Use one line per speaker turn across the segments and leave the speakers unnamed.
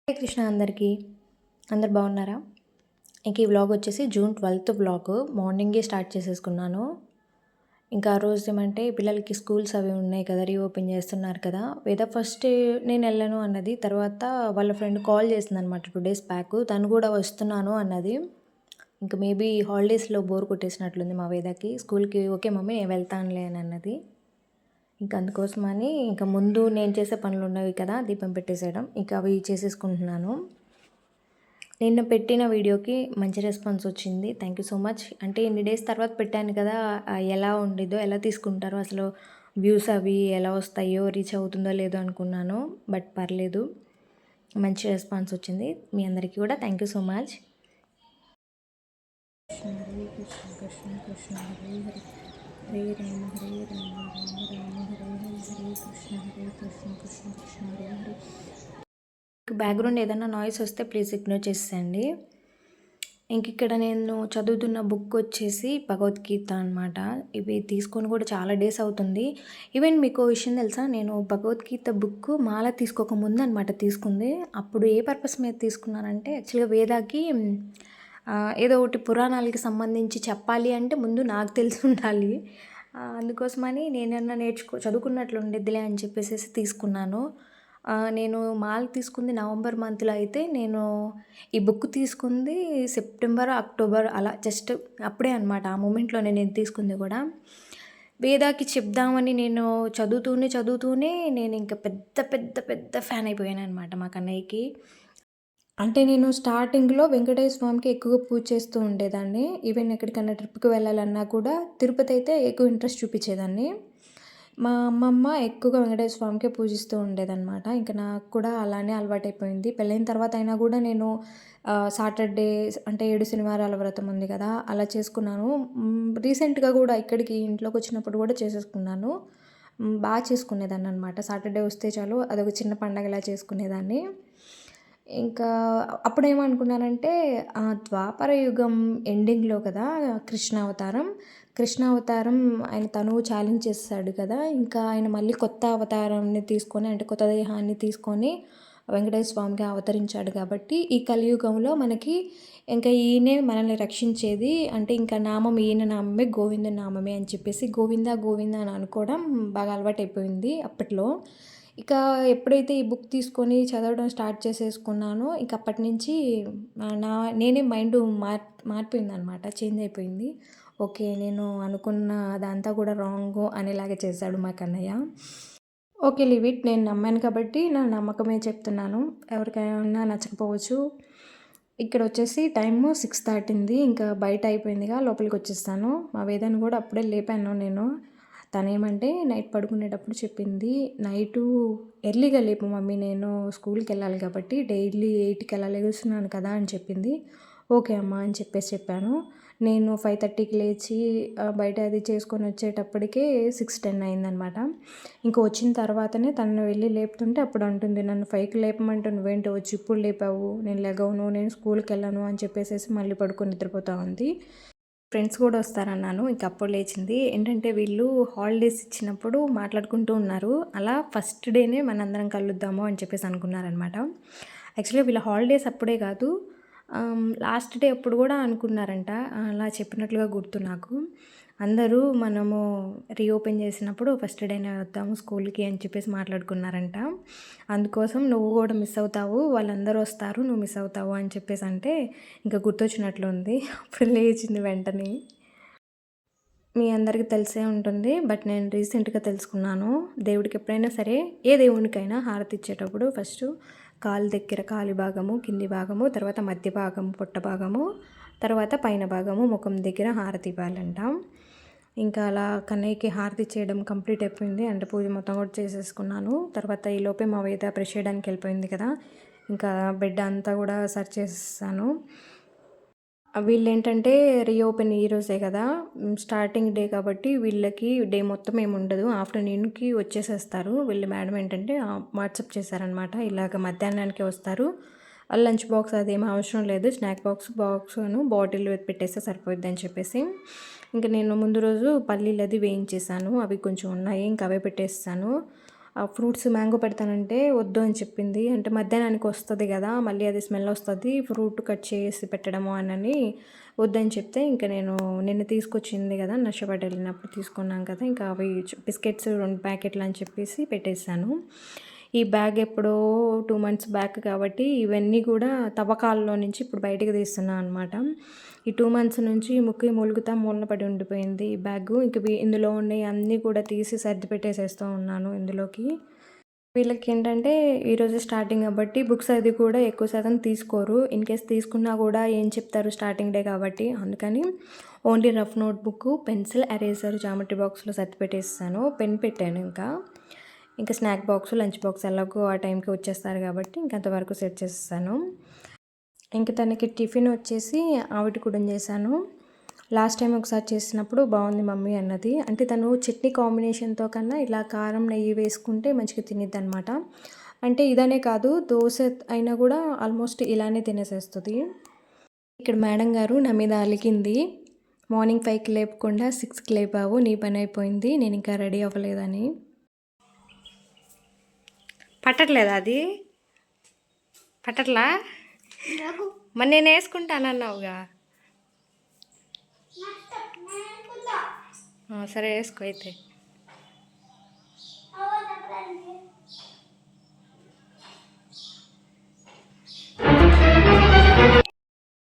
హరే కృష్ణ అందరికీ. అందరు బాగున్నారా? ఇంక ఈ వ్లాగ్ వచ్చేసి జూన్ 12th వ్లాగ్. మార్నింగే స్టార్ట్ చేసేసుకున్నాను. ఇంకా ఆ రోజు ఏమంటే పిల్లలకి స్కూల్స్ అవి ఉన్నాయి కదా, రీఓపెన్ చేస్తున్నారు కదా. వేద ఫస్ట్ నేను వెళ్ళను అన్నది. తర్వాత వాళ్ళ ఫ్రెండ్ కాల్ చేసింది అనమాట 2 days బ్యాక్. తను కూడా వస్తున్నాను అన్నది. ఇంకా మేబీ హాలిడేస్లో బోర్ కొట్టేసినట్లుంది మా వేదకి. స్కూల్కి ఓకే మమ్మీ నేను వెళ్తానులే అని అన్నది. ఇంకా అందుకోసమని ఇంకా ముందు నేను చేసే పనులు ఉన్నవి కదా, దీపం పెట్టేసేయడం, ఇంకా అవి చేసేసుకుంటున్నాను. నిన్న పెట్టిన వీడియోకి మంచి రెస్పాన్స్ వచ్చింది. Thank you so much. అంటే ఇన్ని డేస్ తర్వాత పెట్టాను కదా, ఎలా ఉండిద్దో, ఎలా తీసుకుంటారో, అసలు వ్యూస్ అవి ఎలా వస్తాయో, రీచ్ అవుతుందో లేదో అనుకున్నాను. బట్ పర్లేదు, మంచి రెస్పాన్స్ వచ్చింది. మీ అందరికీ కూడా thank you so much. Hare Krishna Krishna Krishna Hare Hare, Hare Rama Hare Rama Rama Rama Hare Hare, Hare Krishna Krishna Krishna Hare Hare. Background ఏదైనా నాయిస్ వస్తే ప్లీజ్ ఇగ్నోర్ చేసేయండి. ఇంక ఇక్కడ నేను చదువుతున్న బుక్ వచ్చేసి భగవద్గీత అనమాట. ఇవి తీసుకొని కూడా చాలా డేస్ అవుతుంది. ఈవెన్ మీకు విషయం తెలుసా, నేను భగవద్గీత బుక్ మాల తీసుకోకముందు అనమాట తీసుకుంది. అప్పుడు ఏ పర్పస్ మీద తీసుకున్నానంటే, యాక్చువల్గా వేదాకి ఏదో ఒకటి పురాణాలకి సంబంధించి చెప్పాలి అంటే ముందు నాకు తెలిసి ఉండాలి. అందుకోసమని నేనన్నా చదువుకున్నట్లు ఉండేదిలే అని చెప్పేసి తీసుకున్నాను. నేను మాల తీసుకుంది నవంబర్ మంత్లో అయితే, నేను ఈ బుక్ తీసుకుంది సెప్టెంబర్, అక్టోబర్ అలా జస్ట్ అప్పుడే అనమాట. ఆ మూమెంట్లోనే నేను తీసుకుంది కూడా. వేదాకి చెప్దామని నేను చదువుతూనే నేను ఇంకా పెద్ద పెద్ద పెద్ద ఫ్యాన్ అయిపోయాను అనమాట మా కన్నయ్యకి. అంటే నేను స్టార్టింగ్లో వెంకటేశ్వర స్వామికి ఎక్కువగా పూజ చేస్తూ ఉండేదాన్ని. ఈవెన్ ఎక్కడికన్నా ట్రిప్కి వెళ్ళాలన్నా కూడా తిరుపతి అయితే ఎక్కువ ఇంట్రెస్ట్ చూపించేదాన్ని. మా అమ్మమ్మ ఎక్కువగా వెంకటేశ్వర స్వామికే పూజిస్తూ ఉండేదన్నమాట. ఇంకా నాకు కూడా అలానే అలవాటైపోయింది. పెళ్ళైన తర్వాత అయినా కూడా నేను సాటర్డే అంటే 7 శనివారాల వ్రతం ఉంది కదా, అలా చేసుకున్నాను. రీసెంట్గా కూడా ఇక్కడికి ఇంట్లోకి వచ్చినప్పుడు కూడా చేసేసుకున్నాను. బాగా చేసుకునేదాన్ని అనమాట. సాటర్డే వస్తే చాలు అదొక చిన్న పండగలా చేసుకునేదాన్ని. ఇంకా అప్పుడేమనుకున్నానంటే, ద్వాపర యుగం ఎండింగ్లో కదా కృష్ణావతారం ఆయన తనువు ఛాలెంజ్ చేస్తాడు కదా, ఇంకా ఆయన మళ్ళీ కొత్త అవతారాన్ని తీసుకొని, అంటే కొత్త దేహాన్ని తీసుకొని వెంకటేశ్వర స్వామిగా అవతరించాడు కాబట్టి, ఈ కలియుగంలో మనకి ఇంకా ఈయనే మనల్ని రక్షించేది. అంటే ఇంకా నామం ఈయన నామమే, గోవింద నామమే అని చెప్పేసి గోవింద గోవింద అని అనుకోవడం బాగా అలవాటైపోయింది అప్పట్లో. ఇక ఎప్పుడైతే ఈ బుక్ తీసుకొని చదవడం స్టార్ట్ చేసేసుకున్నానో, ఇక అప్పటి నుంచి నేనే మైండ్ మారిపోయిందనమాట, చేంజ్ అయిపోయింది. ఓకే, నేను అనుకున్న అదంతా కూడా రాంగు అనేలాగా చేశాడు మా కన్నయ్య. Okay, leave it. నేను నమ్మాను కాబట్టి నా నమ్మకమే చెప్తున్నాను. ఎవరికైనా నచ్చకపోవచ్చు. ఇక్కడ వచ్చేసి టైము 6 దాటింది. ఇంకా బయట అయిపోయిందిగా, లోపలికి వచ్చేస్తాను. మా వేదాన్ని కూడా అప్పుడే లేపాను నేను. తనేమంటే నైట్ పడుకునేటప్పుడు చెప్పింది, నైటు ఎర్లీగా లేపు మమ్మీ, నేను స్కూల్కి వెళ్ళాలి కాబట్టి డైలీ 8కి అలా లేస్తున్నాను కదా అని చెప్పింది. ఓకే అమ్మ అని చెప్పాను. నేను 5:30కి లేచి బయట అది చేసుకొని వచ్చేటప్పటికే 6:10 అయిందనమాట. ఇంక వచ్చిన తర్వాతనే తనను వెళ్ళి లేపుతుంటే అప్పుడు అంటుంది, నన్ను 5కి లేపమంటే నువ్వేంటి వచ్చి ఇప్పుడు లేపావు, నేను లెగవను, నేను స్కూల్కి వెళ్ళను అని చెప్పేసి మళ్ళీ పడుకొని నిద్రపోతూ ఉంది. ఫ్రెండ్స్ కూడా వస్తారన్నాను. ఇంక అప్పుడు లేచింది. ఏంటంటే వీళ్ళు హాలిడేస్ ఇచ్చినప్పుడు మాట్లాడుకుంటూ ఉన్నారు. అలా ఫస్ట్ డేనే మనందరం కలుద్దాము అని చెప్పేసి అనుకున్నారనమాట. యాక్చువల్గా వీళ్ళ హాలిడేస్ అప్పుడే కాదు, లాస్ట్ డే అప్పుడు కూడా అనుకున్నారంట. అలా చెప్పినట్లుగా గుర్తు నాకు. అందరూ మనము రీఓపెన్ చేసినప్పుడు ఫస్ట్ డేనే వద్దాము స్కూల్కి అని చెప్పేసి మాట్లాడుకున్నారంట. అందుకోసం నువ్వు కూడా మిస్ అవుతావు, వాళ్ళందరూ వస్తారు, నువ్వు మిస్ అవుతావు అని చెప్పేసి అంటే ఇంకా గుర్తొచ్చినట్లు ఉంది. అప్పుడు లేచింది వెంటనే. మీ అందరికీ తెలిసే ఉంటుంది, బట్ నేను రీసెంట్గా తెలుసుకున్నాను. దేవుడికి ఎప్పుడైనా సరే, ఏ దేవునికైనా హారతి ఇచ్చేటప్పుడు ఫస్ట్ కాలు దగ్గర కాలి భాగము, కింది భాగము, తర్వాత మధ్య భాగము, పొట్ట భాగము, తర్వాత పైన భాగము ముఖం దగ్గర హారతి ఇవ్వాలంట. ఇంకా అలా కన్నయ్యకి హారతి చేయడం కంప్లీట్ అయిపోయింది. అంటే పూజ మొత్తం కూడా చేసేసుకున్నాను. తర్వాత ఈలోపే మా వేద బ్రష్ చేయడానికి వెళ్ళిపోయింది కదా, ఇంకా బెడ్ అంతా కూడా సర్చ్ చేసేసాను. వీళ్ళు ఏంటంటే రీఓపెన్ ఈరోజే కదా, స్టార్టింగ్ డే కాబట్టి వీళ్ళకి డే మొత్తం ఏమి ఉండదు, ఆఫ్టర్నూన్కి వచ్చేసేస్తారు. వీళ్ళు మేడం ఏంటంటే వాట్సాప్ చేశారనమాట, ఇలాగ మధ్యాహ్నానికి వస్తారు, లంచ్ బాక్స్ అదేమీ అవసరం లేదు, స్నాక్ బాక్స్ను బాటిల్ పెట్టేస్తే సరిపోద్ది అని చెప్పేసి. ఇంకా నేను ముందు రోజు పల్లీలు అది వేయించేసాను, అవి కొంచెం ఉన్నాయి, ఇంకా అవే పెట్టేస్తాను. ఫ్రూట్స్ మ్యాంగో పెడతానంటే వద్దు అని చెప్పింది. అంటే మధ్యాహ్నానికి వస్తుంది కదా, మళ్ళీ అది స్మెల్ వస్తుంది, ఫ్రూట్ కట్ చేసి పెట్టడము అని వద్దని చెప్తే, ఇంకా నేను నిన్న తీసుకొచ్చింది కదా నష్టపడి వెళ్ళినప్పుడు తీసుకున్నాం కదా, ఇంకా అవి బిస్కెట్స్ 2 ప్యాకెట్లు అని చెప్పేసి పెట్టేశాను. ఈ బ్యాగ్ ఎప్పుడో 2 months బ్యాక్ కాబట్టి ఇవన్నీ కూడా తవ్వకాల్లో నుంచి ఇప్పుడు బయటకు తీస్తున్నాను అనమాట. ఈ 2 months నుంచి ముక్కు మూలుగుతా మూలన పడి ఉండిపోయింది ఈ బ్యాగు. ఇంక ఇందులో ఉన్నాయి అన్నీ కూడా తీసి సర్ది పెట్టేసేస్తూ ఉన్నాను ఇందులోకి. వీళ్ళకి ఏంటంటే ఈరోజు స్టార్టింగ్ కాబట్టి బుక్స్ అది కూడా ఎక్కువ శాతం తీసుకోరు. ఇన్కేస్ తీసుకున్నా కూడా ఏం చెప్తారు స్టార్టింగ్ డే కాబట్టి, అందుకని only rough notebook, pencil, eraser geometry బాక్స్లో సర్ది పెట్టేస్తాను. పెన్ పెట్టాను. ఇంకా స్నాక్ బాక్స్, లంచ్ బాక్స్ ఎలాగో ఆ టైంకి వచ్చేస్తారు కాబట్టి ఇంకంతవరకు సెట్ చేసేస్తాను. ఇంక తనకి టిఫిన్ వచ్చేసి ఆవిడ కూడా చేశాను. లాస్ట్ టైం ఒకసారి చేసినప్పుడు బాగుంది మమ్మీ అన్నది. అంటే తను చట్నీ కాంబినేషన్తో కన్నా ఇలా కారం నెయ్యి వేసుకుంటే మంచిగా తినిద్ది అనమాట. అంటే ఇదనే కాదు, దోశ అయినా కూడా ఆల్మోస్ట్ ఇలానే తినేసేస్తుంది. ఇక్కడ మేడం గారు నా మీద అలిగింది, మార్నింగ్ 5కి లేపకుండా 6కి లేపావు, నీ పని అయిపోయింది, నేను ఇంకా రెడీ అవ్వలేదని. పట్టట్లేదా అది? పట్టట్లా? మరి నేను వేసుకుంటానన్నావుగా. సరే వేసుకో అయితే.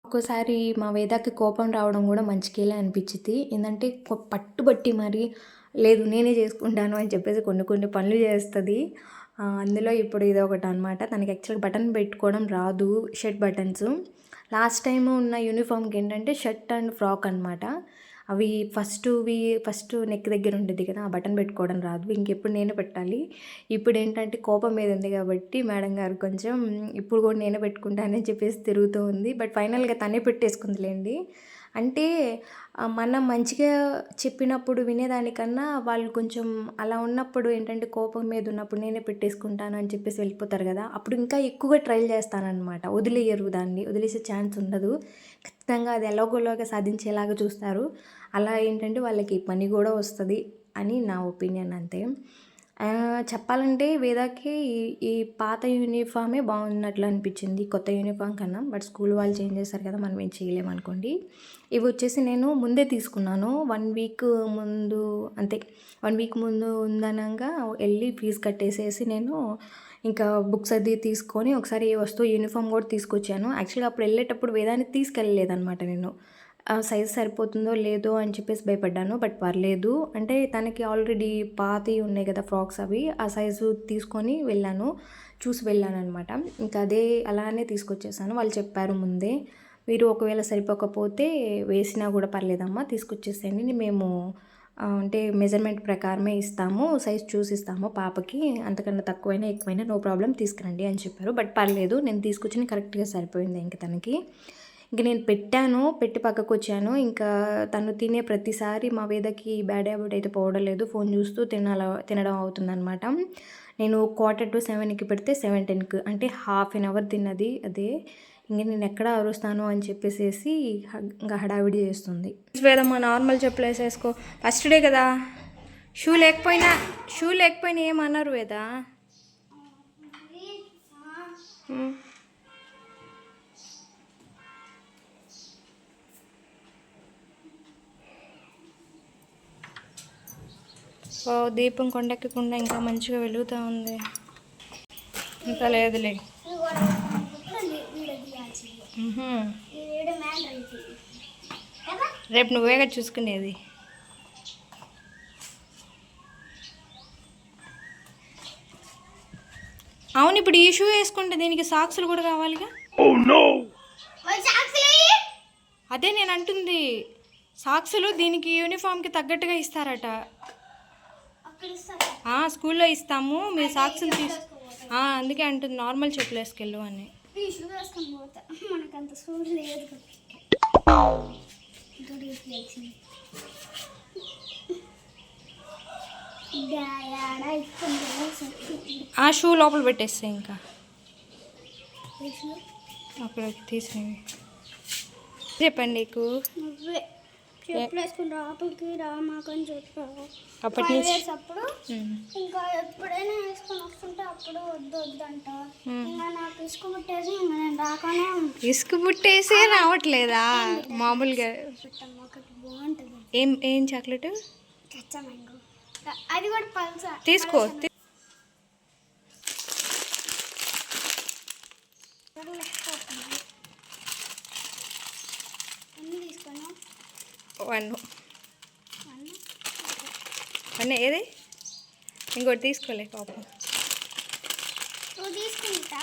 ఒక్కోసారి మా వేదాకి కోపం రావడం కూడా మంచికేలే అనిపించింది. ఏంటంటే పట్టుబట్టి మరి లేదు నేనే చేసుకుంటాను అని చెప్పేసి కొన్ని పనులు చేస్తుంది. అందులో ఇప్పుడు ఇదొకటి అనమాట. తనకి యాక్చువల్గా బటన్ పెట్టుకోవడం రాదు, షర్ట్ బటన్స్. లాస్ట్ టైం ఉన్న యూనిఫామ్కి ఏంటంటే షర్ట్ అండ్ ఫ్రాక్ అనమాట. అవి ఫస్ట్ నెక్ దగ్గర ఉండేది కదా, ఆ బటన్ పెట్టుకోవడం రాదు. ఇంకెప్పుడు నేనే పెట్టాలి. ఇప్పుడు ఏంటంటే కోపం మీద ఉంది కాబట్టి మేడం గారు కొంచెం ఇప్పుడు కూడా నేనే పెట్టుకుంటానని చెప్పేసి తిరుగుతూ ఉంది. బట్ ఫైనల్గా తనే పెట్టేసుకుందిలేండి. అంటే మనం మంచిగా చెప్పినప్పుడు వినేదానికన్నా వాళ్ళు కొంచెం అలా ఉన్నప్పుడు ఏంటంటే కోపం మీద ఉన్నప్పుడు నేనే పెట్టేసుకుంటాను అని చెప్పేసి వెళ్ళిపోతారు కదా, అప్పుడు ఇంకా ఎక్కువగా ట్రైల్ చేస్తానన్నమాట. వదిలేయరు, దాన్ని వదిలేసే ఛాన్స్ ఉండదు. ఖచ్చితంగా అది ఎలాగోలాగా సాధించేలాగా చూస్తారు. అలా ఏంటంటే వాళ్ళకి పని కూడా వస్తుంది అని నా ఒపీనియన్ అంతే. చెప్పాలంటే వేదాకి ఈ పాత యూనిఫామే బాగున్నట్లు అనిపించింది కొత్త యూనిఫామ్ కన్నా. బట్ స్కూల్ వాళ్ళు చేంజ్ చేస్తారు కదా, మనం ఏం చేయలేమనుకోండి. ఇవి వచ్చేసి నేను ముందే తీసుకున్నాను, 1 week ముందు, అంతే 1 week ముందు ఉందనగా వెళ్ళి ఫీజు కట్టేసేసి నేను ఇంకా బుక్స్ అది తీసుకొని ఒకసారి వస్తువు యూనిఫామ్ కూడా తీసుకొచ్చాను. యాక్చువల్గా అప్పుడు వెళ్ళేటప్పుడు వేదాన్ని తీసుకెళ్ళలేదనమాట నేను. సైజ్ సరిపోతుందో లేదో అని చెప్పేసి భయపడ్డాను. బట్ పర్లేదు, అంటే తనకి ఆల్రెడీ పాతవి ఉన్నాయి కదా ఫ్రాక్స్, అవి ఆ సైజు తీసుకొని చూసి వెళ్ళాను అనమాట. ఇంకా అదే అలానే తీసుకొచ్చేసాను. వాళ్ళు చెప్పారు ముందే, మీరు ఒకవేళ సరిపోకపోతే వేసినా కూడా పర్లేదమ్మా, తీసుకొచ్చేసేయండి, మేము అంటే మెజర్మెంట్ ప్రకారమే ఇస్తాము, సైజ్ చూసి ఇస్తాము పాపకి, అంతకన్నా తక్కువైనా ఎక్కువైనా నో ప్రాబ్లం తీసుకురండి అని చెప్పారు. బట్ పర్లేదు, నేను తీసుకొచ్చిన కరెక్ట్గా సరిపోయింది ఇంక తనకి. ఇంక నేను పెట్టి పక్కకు వచ్చాను. ఇంకా తను తినే ప్రతిసారి మా వేదకి బ్యాడ్ హ్యాబిట్ అయితే పోవడం లేదు, ఫోన్ చూస్తూ తినడం అవుతుందన్నమాట. నేను 6:45కి పెడితే 7:10కి, అంటే 1/2 hour తిన్నది అదే. ఇంక నేను ఎక్కడ అరుస్తాను అని చెప్పేసి ఇంకా హడావిడి చేస్తుంది. వేదమ్మా నార్మల్ చెప్పులు వేసేసుకో, ఫస్ట్ డే కదా, షూ లేకపోయినా ఏమన్నారు వేదా? దీపం కొండెక్కకుండా ఇంకా మంచిగా వెలుగుతూ ఉంది. ఇంత లేదులే. రేపు నువ్వేగా చూసుకునేది. అవును, ఇప్పుడు ఈ షూ వేసుకుంటే దీనికి సాక్సులు కూడా కావాలిగా. అదే నేను అంటుంది, సాక్సులు దీనికి యూనిఫామ్కి తగ్గట్టుగా ఇస్తారట. స్కూల్లో ఇస్తాము, మీరు సాక్సులు అందుకే అంటుంది నార్మల్ చెప్పులు వేసుకెళ్ళు అని. ఆ షూ లోపల పెట్టేస్తే ఇంకా అక్కడ తీసినవి చెప్పండి నీకు.
చెప్పులు వేసుకుని లోపలికి రామాకని చెప్పావు.
అప్పటి
5
నుంచి
years అప్పుడు ఇంకా ఎప్పుడైనా వేసుకొని వస్తుంటే అప్పుడు వద్దంట. ఇంకా నాకు ఇసుక పుట్టేసి ఇంకా నేను రాగానే
ఇసుక పుట్టేసి రావట్లేదా? మామూలుగా
ఒకటి బాగుంటుంది.
ఏం ఏం చాక్లెట్
కచ్చా మ్యాంగో, అది కూడా పల్సా
తీసుకో.
ఎన్ని తీసుకున్నావు?
1 ఏది ఇంకోటి తీసుకోలే పాపం.
నువ్వు తీసుకుంటా,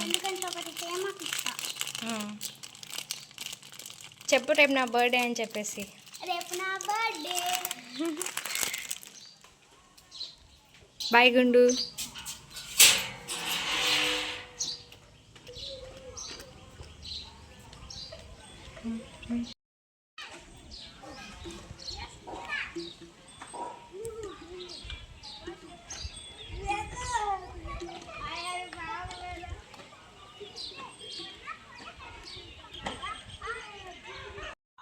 ఎందుకంటే ఒకటి తేమాకు ఇస్తా.
చెప్పు రేపు నా బర్త్డే అని చెప్పేసి.
రేపు నా బర్త్డే.
బాయ్ గుండు.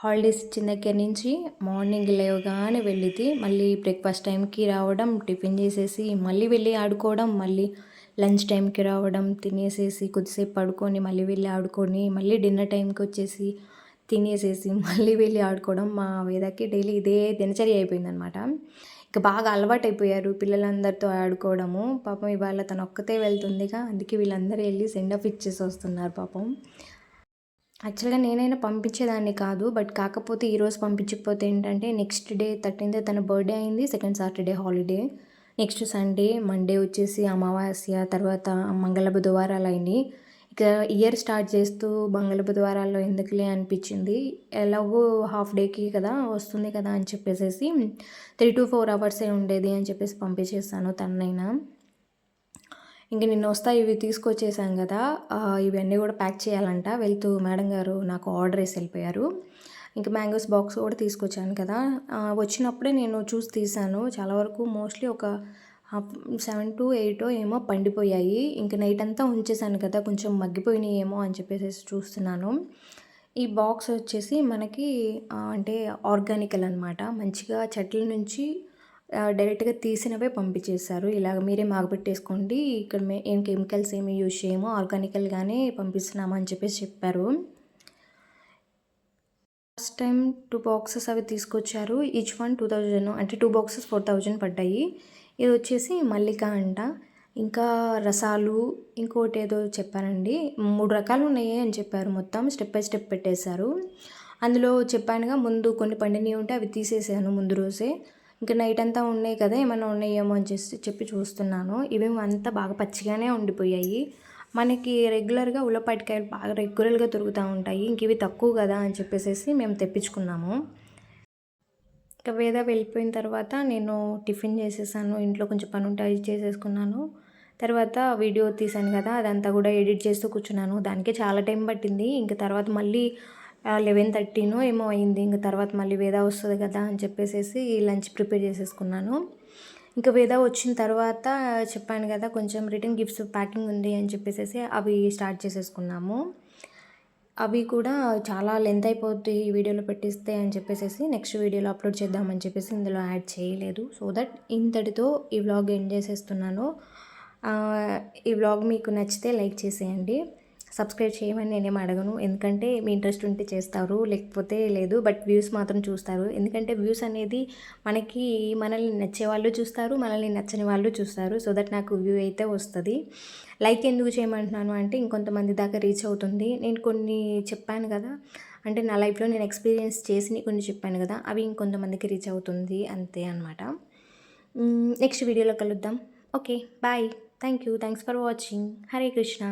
హాలిడేస్ ఇచ్చిన దగ్గర నుంచి మార్నింగ్ లేవగానే వెళ్ళింది, మళ్ళీ బ్రేక్ఫాస్ట్ టైంకి రావడం, టిఫిన్ చేసేసి మళ్ళీ వెళ్ళి ఆడుకోవడం, మళ్ళీ లంచ్ టైంకి రావడం, తినేసేసి కొద్దిసేపు పడుకొని మళ్ళీ వెళ్ళి ఆడుకొని, మళ్ళీ డిన్నర్ టైంకి వచ్చేసి తినేసేసి మళ్ళీ వెళ్ళి ఆడుకోవడం. మా వేదకి డైలీ ఇదే దినచర్య అయిపోయిందనమాట. ఇంకా బాగా అలవాటు అయిపోయారు పిల్లలందరితో ఆడుకోవడము. పాపం ఇవాళ తను ఒక్కతే వెళ్తుందిగా, అందుకే వీళ్ళందరూ వెళ్ళి సెండ్ ఆఫ్ ఇచ్చేసి వస్తున్నారు పాపం. యాక్చువల్గా నేనైనా పంపించేదాన్ని కాదు, బట్ కాకపోతే ఈరోజు పంపించకపోతే ఏంటంటే నెక్స్ట్ డే 13th తన బర్త్డే అయింది, second Saturday holiday, next Sunday Monday వచ్చేసి అమావాస్య, తర్వాత మంగళ బుధవారాలు అయినాయి. ఇక ఇయర్ స్టార్ట్ చేస్తూ మంగళ బుధవారాల్లో ఎందుకులే అనిపించింది, ఎలాగో హాఫ్ డేకి కదా వస్తుంది కదా అని చెప్పేసి 3 to 4 hours ఉండేది అని చెప్పేసి పంపించేస్తాను తననైనా. ఇంక నిన్న వస్తా ఇవి తీసుకొచ్చేసాను కదా, ఇవన్నీ కూడా ప్యాక్ చేయాలంట. వెళ్తూ మేడం గారు నాకు ఆర్డర్ వేసి వెళ్ళిపోయారు. ఇంకా మ్యాంగోస్ బాక్స్ కూడా తీసుకొచ్చాను కదా, వచ్చినప్పుడే నేను చూసి తీసాను. చాలా వరకు మోస్ట్లీ ఒక 7 to 8 ఏమో పండిపోయాయి. ఇంక నైట్ అంతా ఉంచేసాను కదా, కొంచెం మగ్గిపోయినాయి ఏమో అని చెప్పేసి చూస్తున్నాను. ఈ బాక్స్ వచ్చేసి మనకి అంటే ఆర్గానికల్ అనమాట, మంచిగా చెట్ల నుంచి డైరెక్ట్గా తీసినవే పంపించేశారు. ఇలాగ మీరే మాగబెట్టేసుకోండి, ఇక్కడ ఏం కెమికల్స్ ఏమి యూజ్ చేయము, ఆర్గానికల్గానే పంపిస్తున్నాము అని చెప్పేసి చెప్పారు. ఫస్ట్ టైం 2 boxes అవి తీసుకొచ్చారు. ఈచ్ వన్ 2000, అంటే 2 boxes 4000 పడ్డాయి. ఇది వచ్చేసి మల్లిక అంట, ఇంకా రసాలు, ఇంకోటి ఏదో చెప్పారండి, 3 రకాలు ఉన్నాయి అని చెప్పారు. మొత్తం స్టెప్ బై స్టెప్ పెట్టేశారు. అందులో చెప్పానుగా ముందు కొన్ని పండినవి ఉంటే అవి తీసేసాను ముందు రోజే. ఇంకా నైట్ అంతా ఉన్నాయి కదా, ఏమైనా ఉన్నాయేమో అని చెప్పి చూస్తున్నాను. ఇవేమో అంతా బాగా పచ్చిగానే ఉండిపోయాయి. మనకి రెగ్యులర్గా ఉల్లపాటికాయలు బాగా రెగ్యులర్గా దొరుకుతూ ఉంటాయి, ఇంక ఇవి తక్కువ కదా అని చెప్పేసి మేము తెప్పించుకున్నాము. ఇంకా వేద వెళ్ళిపోయిన తర్వాత నేను టిఫిన్ చేసేసాను, ఇంట్లో కొంచెం పని ఉంటే అది చేసేసుకున్నాను. తర్వాత వీడియో తీసాను కదా, అదంతా కూడా ఎడిట్ చేస్తూ కూర్చున్నాను. దానికే చాలా టైం పట్టింది. ఇంక తర్వాత మళ్ళీ 11:13 ఏమో అయింది. ఇంక తర్వాత మళ్ళీ వేద వస్తుంది కదా అని చెప్పేసి లంచ్ ప్రిపేర్ చేసేసుకున్నాను. ఇంకా వేద వచ్చిన తర్వాత చెప్పాను కదా కొంచెం రిటర్న్ గిఫ్ట్స్ ప్యాకింగ్ ఉంది అని చెప్పేసి అవి స్టార్ట్ చేసేసుకున్నాము. అవి కూడా చాలా లెంత్ అయిపోద్ది ఈ వీడియోలో పెట్టిస్తే అని చెప్పేసి నెక్స్ట్ వీడియోలో అప్లోడ్ చేద్దామని చెప్పేసి ఇందులో యాడ్ చేయలేదు. సో దట్ ఇంతటితో ఈ వ్లాగ్ ఎండ్ చేసేస్తున్నాను. ఈ వ్లాగ్ మీకు నచ్చితే లైక్ చేసేయండి, సబ్స్క్రైబ్ చేయమని నేనేం అడగను, ఎందుకంటే మీ ఇంట్రెస్ట్ ఉంటే చేస్తారు, లేకపోతే లేదు. బట్ వ్యూస్ మాత్రం చూస్తారు, ఎందుకంటే వ్యూస్ అనేది మనల్ని నచ్చే వాళ్ళు చూస్తారు, మనల్ని నచ్చని వాళ్ళు చూస్తారు. సో దట్ నాకు వ్యూ అయితే వస్తుంది. లైక్ ఎందుకు చేయమంటున్నాను అంటే ఇంకొంతమంది దాకా రీచ్ అవుతుంది. నేను కొన్ని చెప్పాను కదా, అంటే నా లైఫ్లో నేను ఎక్స్పీరియన్స్ చేసి కొన్ని చెప్పాను కదా, అవి ఇంకొంతమందికి రీచ్ అవుతుంది, అంతే అనమాట. నెక్స్ట్ వీడియోలో కలుద్దాం. Okay, bye. Thanks for watching. Hare Krishna.